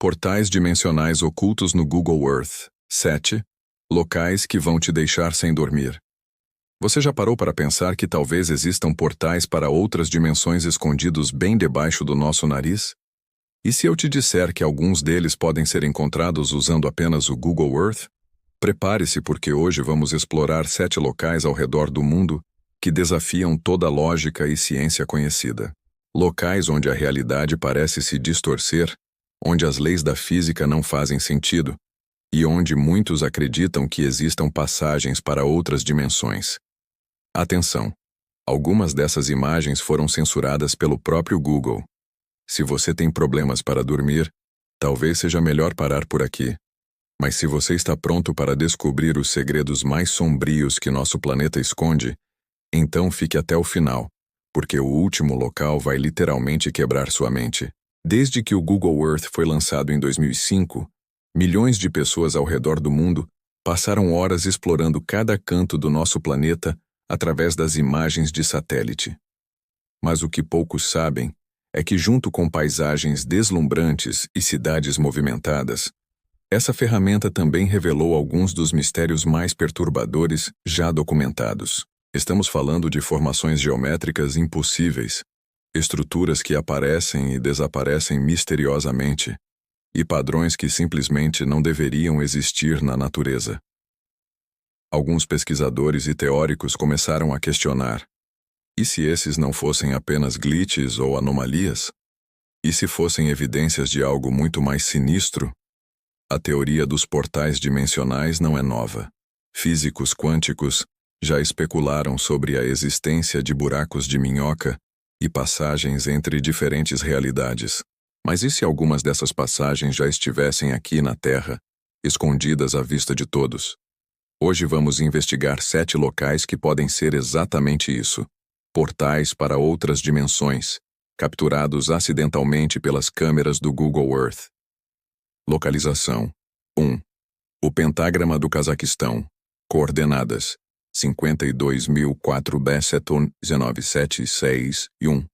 Portais dimensionais ocultos no Google Earth. 7. Locais que vão te deixar sem dormir. Você já parou para pensar que talvez existam portais para outras dimensões escondidos bem debaixo do nosso nariz? E se eu te disser que alguns deles podem ser encontrados usando apenas o Google Earth? Prepare-se, porque hoje vamos explorar 7 locais ao redor do mundo que desafiam toda a lógica e ciência conhecida. Locais onde a realidade parece se distorcer, onde as leis da física não fazem sentido, e onde muitos acreditam que existam passagens para outras dimensões. Atenção! Algumas dessas imagens foram censuradas pelo próprio Google. Se você tem problemas para dormir, talvez seja melhor parar por aqui. Mas se você está pronto para descobrir os segredos mais sombrios que nosso planeta esconde, então fique até o final, porque o último local vai literalmente quebrar sua mente. Desde que o Google Earth foi lançado em 2005, milhões de pessoas ao redor do mundo passaram horas explorando cada canto do nosso planeta através das imagens de satélite. Mas o que poucos sabem é que, junto com paisagens deslumbrantes e cidades movimentadas, essa ferramenta também revelou alguns dos mistérios mais perturbadores já documentados. Estamos falando de formações geométricas impossíveis, estruturas que aparecem e desaparecem misteriosamente, e padrões que simplesmente não deveriam existir na natureza. Alguns pesquisadores e teóricos começaram a questionar: e se esses não fossem apenas glitches ou anomalias? E se fossem evidências de algo muito mais sinistro? A teoria dos portais dimensionais não é nova. Físicos quânticos já especularam sobre a existência de buracos de minhoca e passagens entre diferentes realidades. Mas e se algumas dessas passagens já estivessem aqui na Terra, escondidas à vista de todos? Hoje vamos investigar 7 locais que podem ser exatamente isso: portais para outras dimensões, capturados acidentalmente pelas câmeras do Google Earth. Localização: 1. O Pentágrama do Cazaquistão. Coordenadas: 52.004 Besseton 1976 e 1.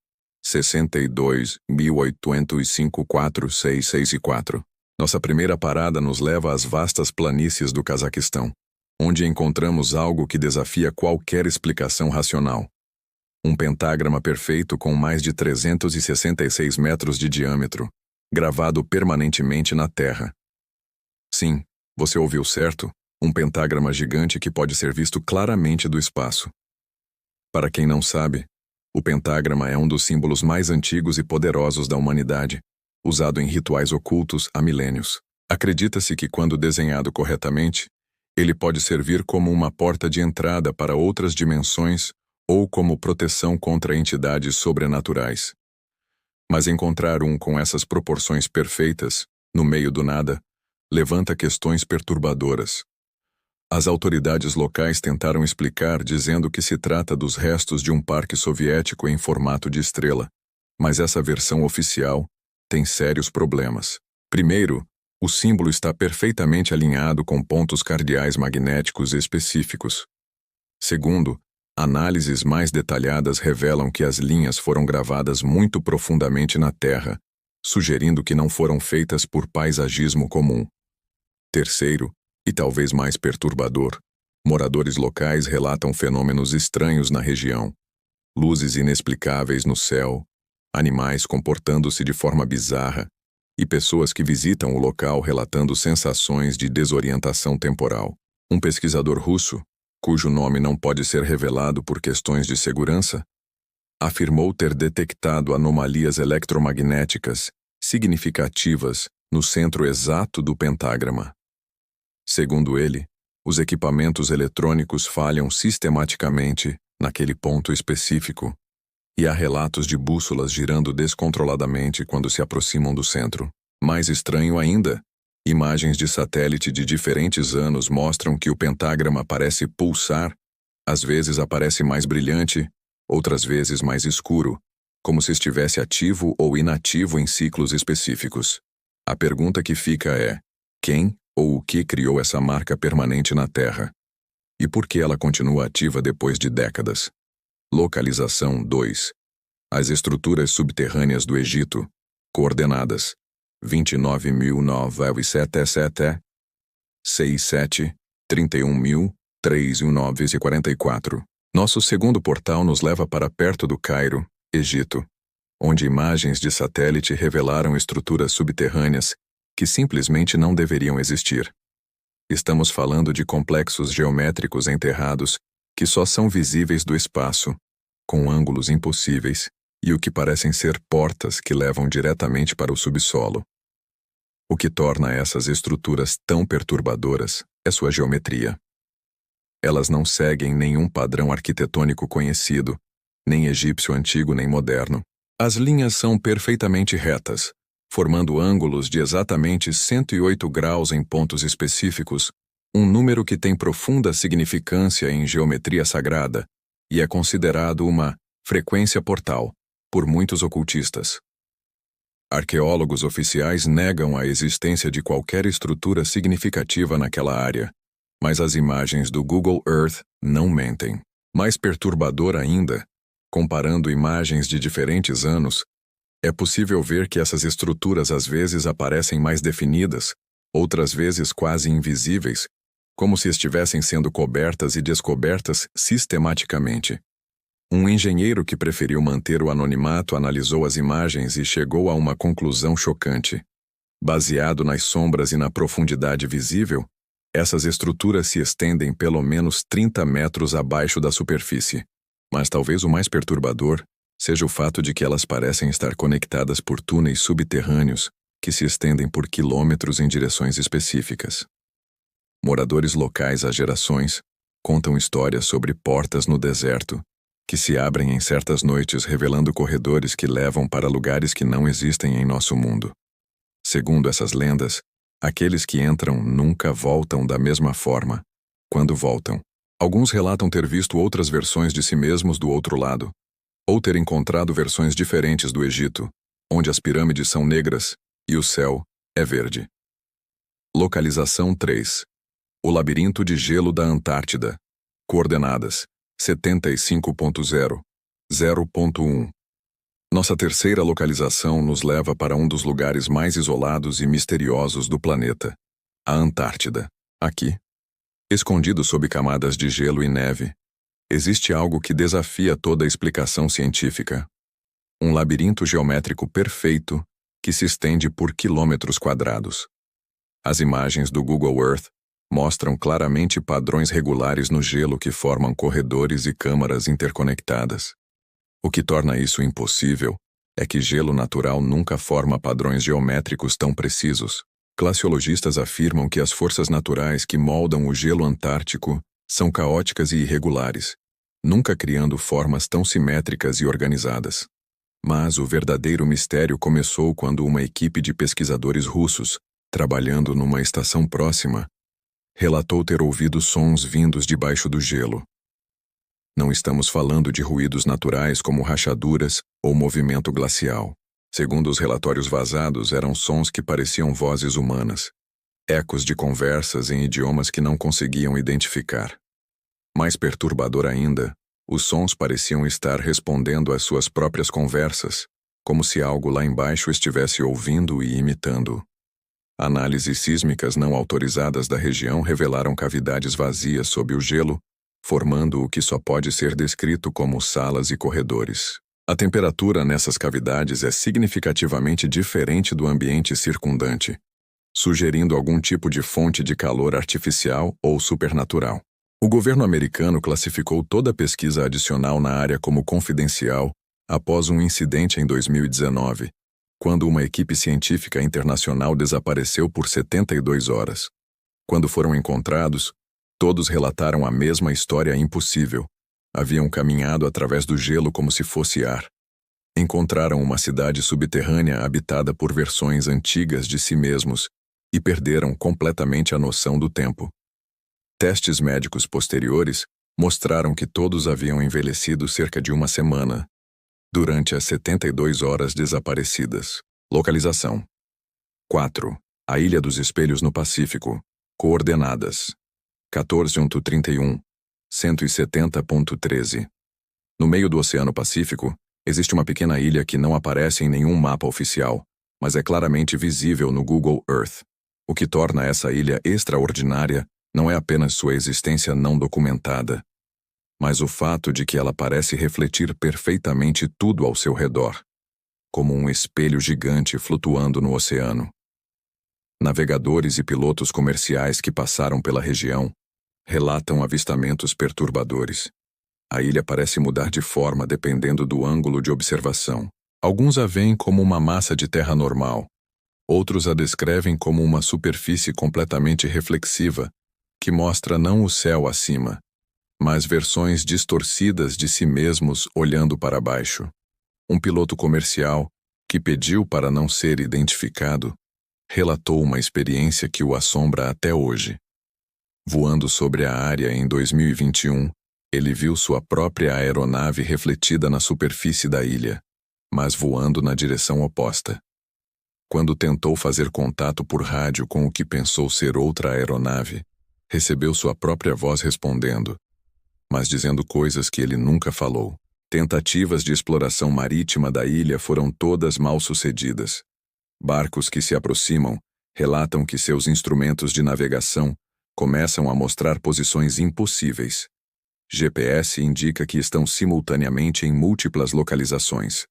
62.805.466 e 4. Nossa primeira parada nos leva às vastas planícies do Cazaquistão, onde encontramos algo que desafia qualquer explicação racional. Um pentagrama perfeito com mais de 366 metros de diâmetro, gravado permanentemente na Terra. Sim, você ouviu certo, um pentagrama gigante que pode ser visto claramente do espaço. Para quem não sabe, o pentagrama é um dos símbolos mais antigos e poderosos da humanidade, usado em rituais ocultos há milênios. Acredita-se que, quando desenhado corretamente, ele pode servir como uma porta de entrada para outras dimensões ou como proteção contra entidades sobrenaturais. Mas encontrar um com essas proporções perfeitas, no meio do nada, levanta questões perturbadoras. As autoridades locais tentaram explicar dizendo que se trata dos restos de um parque soviético em formato de estrela, mas essa versão oficial tem sérios problemas. Primeiro, o símbolo está perfeitamente alinhado com pontos cardeais magnéticos específicos. Segundo, análises mais detalhadas revelam que as linhas foram gravadas muito profundamente na Terra, sugerindo que não foram feitas por paisagismo comum. Terceiro, e talvez mais perturbador, moradores locais relatam fenômenos estranhos na região: luzes inexplicáveis no céu, animais comportando-se de forma bizarra e pessoas que visitam o local relatando sensações de desorientação temporal. Um pesquisador russo, cujo nome não pode ser revelado por questões de segurança, afirmou ter detectado anomalias eletromagnéticas significativas no centro exato do pentagrama. Segundo ele, os equipamentos eletrônicos falham sistematicamente naquele ponto específico, e há relatos de bússolas girando descontroladamente quando se aproximam do centro. Mais estranho ainda, imagens de satélite de diferentes anos mostram que o pentagrama parece pulsar, às vezes aparece mais brilhante, outras vezes mais escuro, como se estivesse ativo ou inativo em ciclos específicos. A pergunta que fica é: quem ou o que criou essa marca permanente na Terra? E por que ela continua ativa depois de décadas? Localização 2. As estruturas subterrâneas do Egito. Coordenadas: 29.977, 67, 31.344. Nosso segundo portal nos leva para perto do Cairo, Egito, onde imagens de satélite revelaram estruturas subterrâneas que simplesmente não deveriam existir. Estamos falando de complexos geométricos enterrados que só são visíveis do espaço, com ângulos impossíveis e o que parecem ser portas que levam diretamente para o subsolo. O que torna essas estruturas tão perturbadoras é sua geometria. Elas não seguem nenhum padrão arquitetônico conhecido, nem egípcio antigo nem moderno. As linhas são perfeitamente retas, formando ângulos de exatamente 108 graus em pontos específicos, um número que tem profunda significância em geometria sagrada e é considerado uma frequência portal por muitos ocultistas. Arqueólogos oficiais negam a existência de qualquer estrutura significativa naquela área, mas as imagens do Google Earth não mentem. Mais perturbador ainda, comparando imagens de diferentes anos, é possível ver que essas estruturas às vezes aparecem mais definidas, outras vezes quase invisíveis, como se estivessem sendo cobertas e descobertas sistematicamente. Um engenheiro que preferiu manter o anonimato analisou as imagens e chegou a uma conclusão chocante. Baseado nas sombras e na profundidade visível, essas estruturas se estendem pelo menos 30 metros abaixo da superfície. Mas talvez o mais perturbador seja o fato de que elas parecem estar conectadas por túneis subterrâneos que se estendem por quilômetros em direções específicas. Moradores locais há gerações contam histórias sobre portas no deserto que se abrem em certas noites revelando corredores que levam para lugares que não existem em nosso mundo. Segundo essas lendas, aqueles que entram nunca voltam da mesma forma. Quando voltam, alguns relatam ter visto outras versões de si mesmos do outro lado, ou ter encontrado versões diferentes do Egito, onde as pirâmides são negras e o céu é verde. Localização 3. O labirinto de gelo da Antártida. Coordenadas 75.0, 0.1. Nossa terceira localização nos leva para um dos lugares mais isolados e misteriosos do planeta, a Antártida. Aqui, escondido sob camadas de gelo e neve, existe algo que desafia toda a explicação científica. Um labirinto geométrico perfeito que se estende por quilômetros quadrados. As imagens do Google Earth mostram claramente padrões regulares no gelo que formam corredores e câmaras interconectadas. O que torna isso impossível é que gelo natural nunca forma padrões geométricos tão precisos. Glaciologistas afirmam que as forças naturais que moldam o gelo antártico são caóticas e irregulares, nunca criando formas tão simétricas e organizadas. Mas o verdadeiro mistério começou quando uma equipe de pesquisadores russos, trabalhando numa estação próxima, relatou ter ouvido sons vindos debaixo do gelo. Não estamos falando de ruídos naturais como rachaduras ou movimento glacial. Segundo os relatórios vazados, eram sons que pareciam vozes humanas, ecos de conversas em idiomas que não conseguiam identificar. Mais perturbador ainda, os sons pareciam estar respondendo às suas próprias conversas, como se algo lá embaixo estivesse ouvindo e imitando. Análises sísmicas não autorizadas da região revelaram cavidades vazias sob o gelo, formando o que só pode ser descrito como salas e corredores. A temperatura nessas cavidades é significativamente diferente do ambiente circundante, sugerindo algum tipo de fonte de calor artificial ou supernatural. O governo americano classificou toda pesquisa adicional na área como confidencial após um incidente em 2019, quando uma equipe científica internacional desapareceu por 72 horas. Quando foram encontrados, todos relataram a mesma história impossível. Haviam caminhado através do gelo como se fosse ar. Encontraram uma cidade subterrânea habitada por versões antigas de si mesmos e perderam completamente a noção do tempo. Testes médicos posteriores mostraram que todos haviam envelhecido cerca de uma semana, durante as 72 horas desaparecidas. Localização 4. A Ilha dos Espelhos no Pacífico. Coordenadas 14.31, 170.13. No meio do Oceano Pacífico, existe uma pequena ilha que não aparece em nenhum mapa oficial, mas é claramente visível no Google Earth. O que torna essa ilha extraordinária não é apenas sua existência não documentada, mas o fato de que ela parece refletir perfeitamente tudo ao seu redor, como um espelho gigante flutuando no oceano. Navegadores e pilotos comerciais que passaram pela região relatam avistamentos perturbadores. A ilha parece mudar de forma dependendo do ângulo de observação. Alguns a veem como uma massa de terra normal. Outros a descrevem como uma superfície completamente reflexiva, que mostra não o céu acima, mas versões distorcidas de si mesmos olhando para baixo. Um piloto comercial, que pediu para não ser identificado, relatou uma experiência que o assombra até hoje. Voando sobre a área em 2021, ele viu sua própria aeronave refletida na superfície da ilha, mas voando na direção oposta. Quando tentou fazer contato por rádio com o que pensou ser outra aeronave, recebeu sua própria voz respondendo, mas dizendo coisas que ele nunca falou. Tentativas de exploração marítima da ilha foram todas mal-sucedidas. Barcos que se aproximam relatam que seus instrumentos de navegação começam a mostrar posições impossíveis. GPS indica que estão simultaneamente em múltiplas localizações.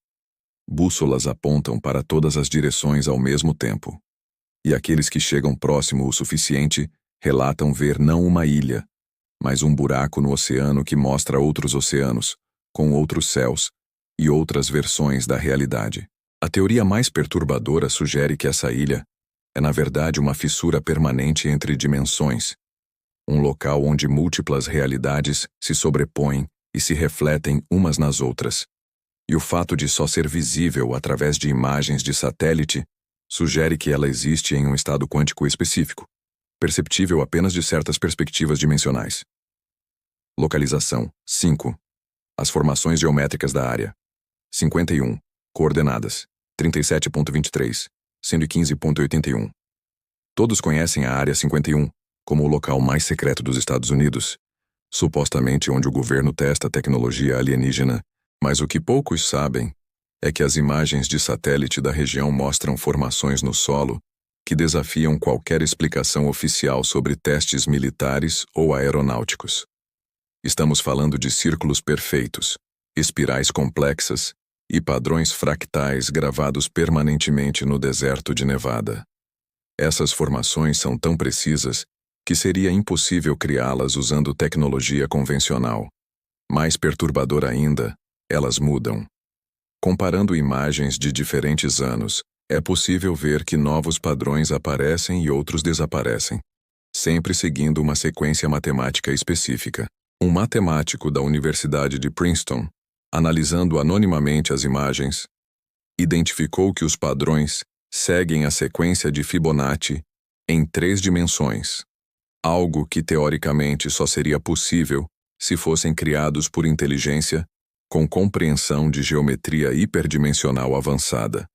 Bússolas apontam para todas as direções ao mesmo tempo. E aqueles que chegam próximo o suficiente relatam ver não uma ilha, mas um buraco no oceano que mostra outros oceanos, com outros céus e outras versões da realidade. A teoria mais perturbadora sugere que essa ilha é na verdade uma fissura permanente entre dimensões, um local onde múltiplas realidades se sobrepõem e se refletem umas nas outras. E o fato de só ser visível através de imagens de satélite sugere que ela existe em um estado quântico específico, perceptível apenas de certas perspectivas dimensionais. Localização 5. As formações geométricas da área. 51. Coordenadas 37.23, 115.81. Todos conhecem a Área 51 como o local mais secreto dos Estados Unidos, supostamente onde o governo testa tecnologia alienígena, mas o que poucos sabem é que as imagens de satélite da região mostram formações no solo que desafiam qualquer explicação oficial sobre testes militares ou aeronáuticos. Estamos falando de círculos perfeitos, espirais complexas e padrões fractais gravados permanentemente no deserto de Nevada. Essas formações são tão precisas que seria impossível criá-las usando tecnologia convencional. Mais perturbador ainda, elas mudam. Comparando imagens de diferentes anos, é possível ver que novos padrões aparecem e outros desaparecem, sempre seguindo uma sequência matemática específica. Um matemático da Universidade de Princeton, analisando anonimamente as imagens, identificou que os padrões seguem a sequência de Fibonacci em 3 dimensões, algo que teoricamente só seria possível se fossem criados por inteligência com compreensão de geometria hiperdimensional avançada.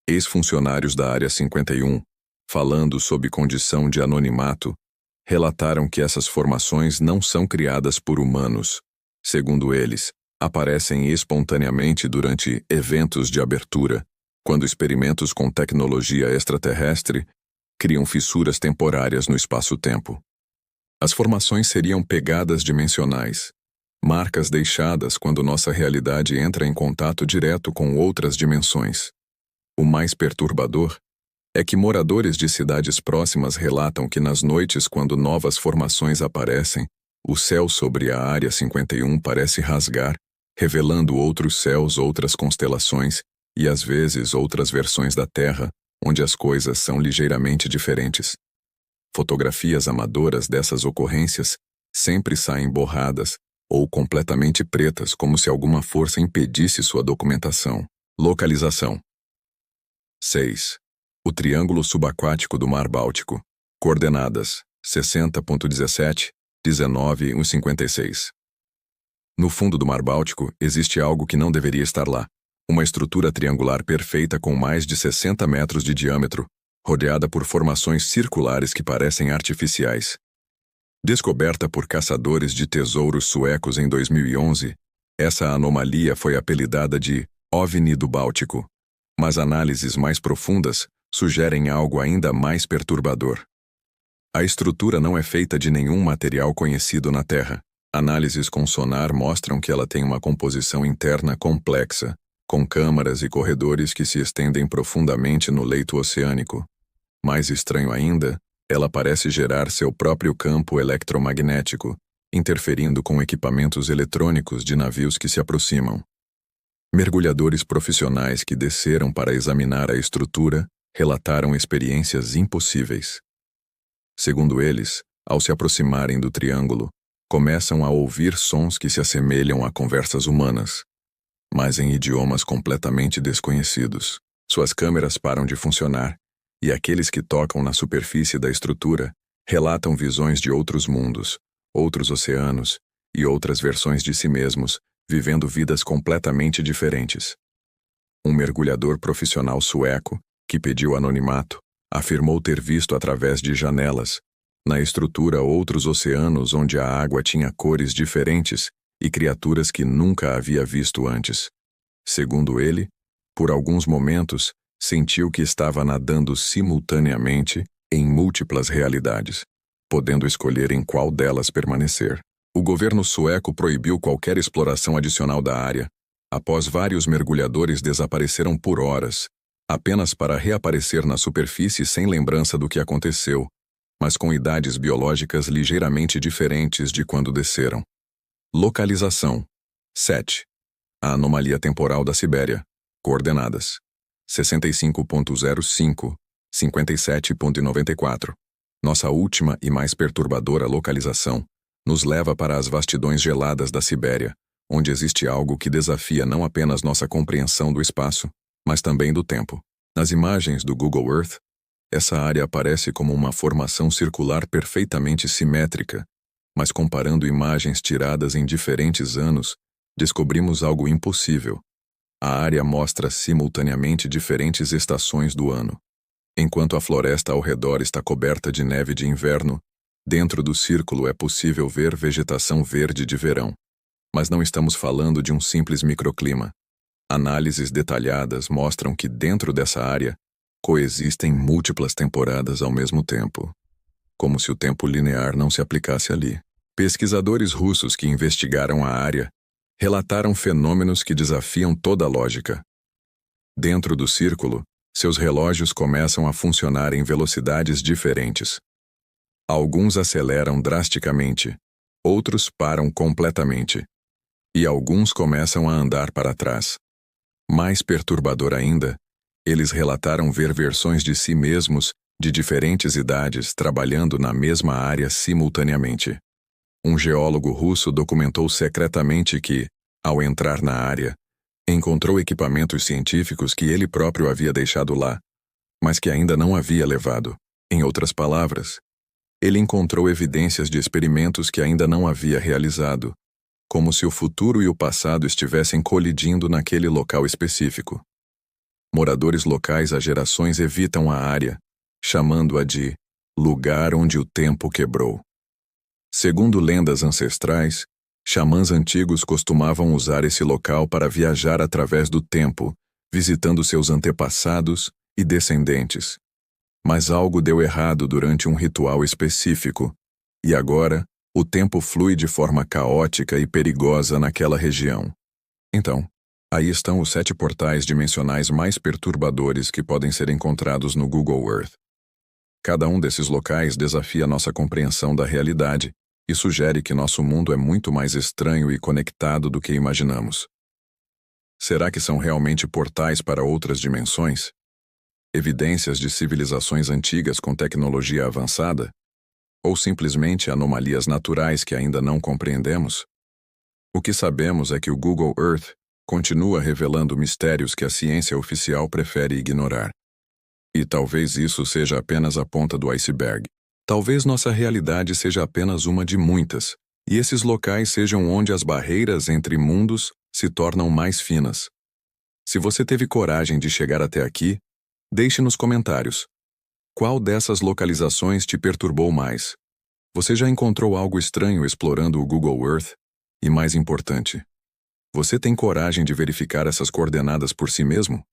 Ex-funcionários da Área 51, falando sob condição de anonimato, relataram que essas formações não são criadas por humanos. Segundo eles, aparecem espontaneamente durante eventos de abertura, quando experimentos com tecnologia extraterrestre criam fissuras temporárias no espaço-tempo. As formações seriam pegadas dimensionais, marcas deixadas quando nossa realidade entra em contato direto com outras dimensões. O mais perturbador é que moradores de cidades próximas relatam que nas noites quando novas formações aparecem, o céu sobre a Área 51 parece rasgar, revelando outros céus, outras constelações e às vezes outras versões da Terra, onde as coisas são ligeiramente diferentes. Fotografias amadoras dessas ocorrências sempre saem borradas ou completamente pretas, como se alguma força impedisse sua documentação. Localização 6. O Triângulo Subaquático do Mar Báltico. Coordenadas 60.17, 19 e 56. No fundo do Mar Báltico existe algo que não deveria estar lá. Uma estrutura triangular perfeita com mais de 60 metros de diâmetro, rodeada por formações circulares que parecem artificiais. Descoberta por caçadores de tesouros suecos em 2011, essa anomalia foi apelidada de OVNI do Báltico. Mas análises mais profundas sugerem algo ainda mais perturbador. A estrutura não é feita de nenhum material conhecido na Terra. Análises com sonar mostram que ela tem uma composição interna complexa, com câmaras e corredores que se estendem profundamente no leito oceânico. Mais estranho ainda, ela parece gerar seu próprio campo eletromagnético, interferindo com equipamentos eletrônicos de navios que se aproximam. Mergulhadores profissionais que desceram para examinar a estrutura relataram experiências impossíveis. Segundo eles, ao se aproximarem do triângulo, começam a ouvir sons que se assemelham a conversas humanas, mas em idiomas completamente desconhecidos. Suas câmeras param de funcionar, e aqueles que tocam na superfície da estrutura relatam visões de outros mundos, outros oceanos e outras versões de si mesmos, vivendo vidas completamente diferentes. Um mergulhador profissional sueco, que pediu anonimato, afirmou ter visto através de janelas, na estrutura, outros oceanos onde a água tinha cores diferentes e criaturas que nunca havia visto antes. Segundo ele, por alguns momentos, sentiu que estava nadando simultaneamente em múltiplas realidades, podendo escolher em qual delas permanecer. O governo sueco proibiu qualquer exploração adicional da área. Após vários mergulhadores desapareceram por horas, apenas para reaparecer na superfície sem lembrança do que aconteceu, mas com idades biológicas ligeiramente diferentes de quando desceram. Localização: 7. A anomalia temporal da Sibéria. Coordenadas: 65.05, 57.94. Nossa última e mais perturbadora localização nos leva para as vastidões geladas da Sibéria, onde existe algo que desafia não apenas nossa compreensão do espaço, mas também do tempo. Nas imagens do Google Earth, essa área aparece como uma formação circular perfeitamente simétrica, mas comparando imagens tiradas em diferentes anos, descobrimos algo impossível. A área mostra simultaneamente diferentes estações do ano. Enquanto a floresta ao redor está coberta de neve de inverno, dentro do círculo é possível ver vegetação verde de verão. Mas não estamos falando de um simples microclima. Análises detalhadas mostram que dentro dessa área coexistem múltiplas temporadas ao mesmo tempo, como se o tempo linear não se aplicasse ali. Pesquisadores russos que investigaram a área relataram fenômenos que desafiam toda a lógica. Dentro do círculo, seus relógios começam a funcionar em velocidades diferentes. Alguns aceleram drasticamente, outros param completamente, e alguns começam a andar para trás. Mais perturbador ainda, eles relataram ver versões de si mesmos de diferentes idades trabalhando na mesma área simultaneamente. Um geólogo russo documentou secretamente que, ao entrar na área, encontrou equipamentos científicos que ele próprio havia deixado lá, mas que ainda não havia levado. Em outras palavras, ele encontrou evidências de experimentos que ainda não havia realizado, como se o futuro e o passado estivessem colidindo naquele local específico. Moradores locais há gerações evitam a área, chamando-a de lugar onde o tempo quebrou. Segundo lendas ancestrais, xamãs antigos costumavam usar esse local para viajar através do tempo, visitando seus antepassados e descendentes. Mas algo deu errado durante um ritual específico, e agora o tempo flui de forma caótica e perigosa naquela região. Então, aí estão os 7 portais dimensionais mais perturbadores que podem ser encontrados no Google Earth. Cada um desses locais desafia nossa compreensão da realidade e sugere que nosso mundo é muito mais estranho e conectado do que imaginamos. Será que são realmente portais para outras dimensões? Evidências de civilizações antigas com tecnologia avançada? Ou simplesmente anomalias naturais que ainda não compreendemos? O que sabemos é que o Google Earth continua revelando mistérios que a ciência oficial prefere ignorar. E talvez isso seja apenas a ponta do iceberg. Talvez nossa realidade seja apenas uma de muitas, e esses locais sejam onde as barreiras entre mundos se tornam mais finas. Se você teve coragem de chegar até aqui, deixe nos comentários. Qual dessas localizações te perturbou mais? Você já encontrou algo estranho explorando o Google Earth? E mais importante, você tem coragem de verificar essas coordenadas por si mesmo?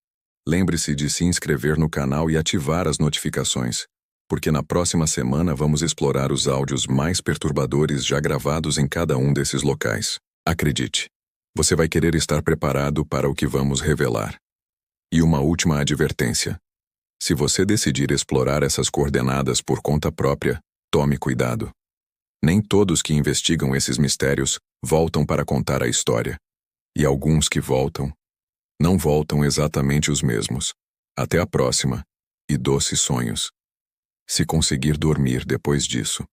Lembre-se de se inscrever no canal e ativar as notificações, porque na próxima semana vamos explorar os áudios mais perturbadores já gravados em cada um desses locais. Acredite, você vai querer estar preparado para o que vamos revelar. E uma última advertência. Se você decidir explorar essas coordenadas por conta própria, tome cuidado. Nem todos que investigam esses mistérios voltam para contar a história. E alguns que voltam, não voltam exatamente os mesmos. Até a próxima, e doces sonhos. Se conseguir dormir depois disso.